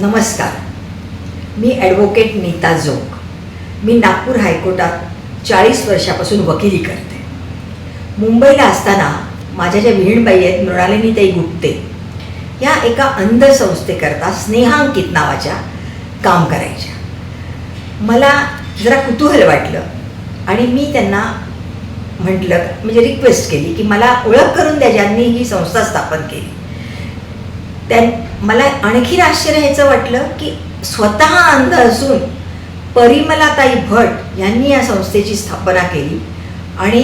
नमस्कार, मी ॲडव्होकेट नीता जोग. मी नागपूर हायकोर्टात 40 वर्षापासून वकिली करते. मुंबईला असताना माझ्या ज्या विहीणबाई आहेत मृणालिनीताई गुप्ते, या एका अंध संस्थेकरता स्नेहांकित नावाच्या काम करायच्या. मला जरा कुतूहल वाटलं आणि मी त्यांना म्हटलं, म्हणजे रिक्वेस्ट केली की मला ओळख करून द्या ज्यांनी ही संस्था स्थापन केली. मला आणखीन आश्चर्य ह्याचं वाटलं की स्वतः अंध असून परिमलाताई भट यांनी या संस्थेची स्थापना केली आणि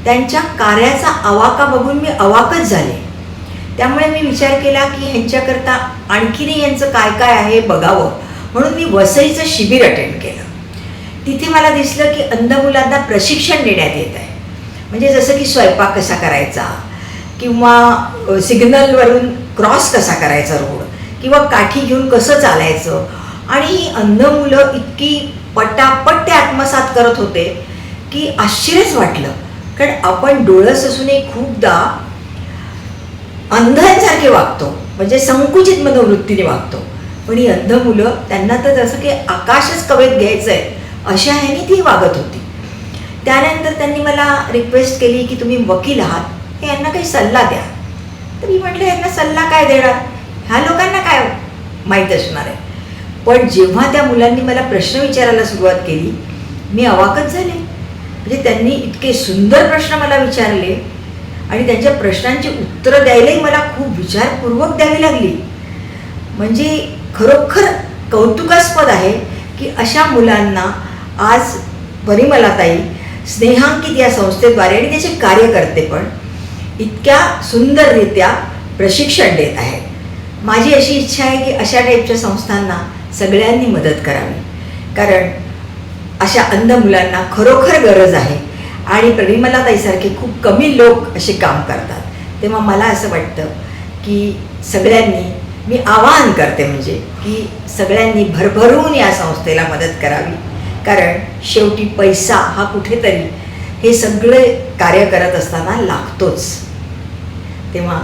त्यांच्या कार्याचा आवाका बघून मी अवाकच झाले. त्यामुळे मी विचार केला की ह्यांच्याकरता आणखीनही यांचं काय काय आहे बघावं, म्हणून मी वसईचं शिबिर अटेंड केलं. तिथे मला दिसलं की अंध मुलांना प्रशिक्षण देण्यात येत आहे. म्हणजे जसं की स्वयंपाक कसा करायचा किंवा सिग्नलवरून क्रॉस कसा करायचा रोड किंवा काठी घेऊन कसं चालायचं. आणि ही अंध मुलं इतकी पटापट ते आत्मसात करत होते की आश्चर्यच वाटलं. कारण आपण डोळस असूनही खूपदा अंधांसारखे वागतो, म्हणजे संकुचित मनोवृत्तीने वागतो. पण ही अंध मुलं, त्यांना तर जसं की आकाशच कवेत घ्यायचं आहे अशा ह्याने ती वागत होती. त्यानंतर त्यांनी मला रिक्वेस्ट केली की तुम्ही वकील आहात, हे यांना काही सल्ला द्या. तर मी म्हटलं यांना सल्ला काय देणार, ह्या लोकांना काय माहीत असणार आहे. पण जेव्हा त्या मुलांनी मला प्रश्न विचारायला सुरुवात केली, मी अवाकच झाले. म्हणजे त्यांनी इतके सुंदर प्रश्न मला विचारले आणि त्यांच्या प्रश्नांची उत्तरं द्यायलाही मला खूप विचारपूर्वक द्यावी लागली. म्हणजे खरोखर कौतुकास्पद आहे की अशा मुलांना आज परिमलाताई स्नेहांकित या संस्थेद्वारे आणि त्याचे कार्यकर्ते पण इतक्या सुंदररित्या प्रशिक्षण देत आहेत. माझी अशी इच्छा आहे की अशा टाईपच्या संस्थांना सगळ्यांनी मदत करावी, कारण अशा अंध मुलांना खरोखर गरज आहे आणि परिमलाताईसारखे खूप कमी लोक असे काम करतात. तेव्हा मला असं वाटतं की सगळ्यांनी, मी आवाहन करते म्हणजे की सगळ्यांनी भरभरून या संस्थेला मदत करावी. कारण शेवटी पैसा हा कुठेतरी हे सगळे कार्य करत असताना लागतोच. तेव्हा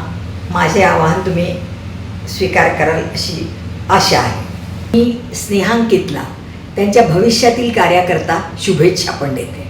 माझे आवाहन तुम्ही स्वीकार कराल अशी आशा आहे. मी स्नेहांकितला त्यांच्या भविष्यातील कार्याकरता शुभेच्छा पण देते.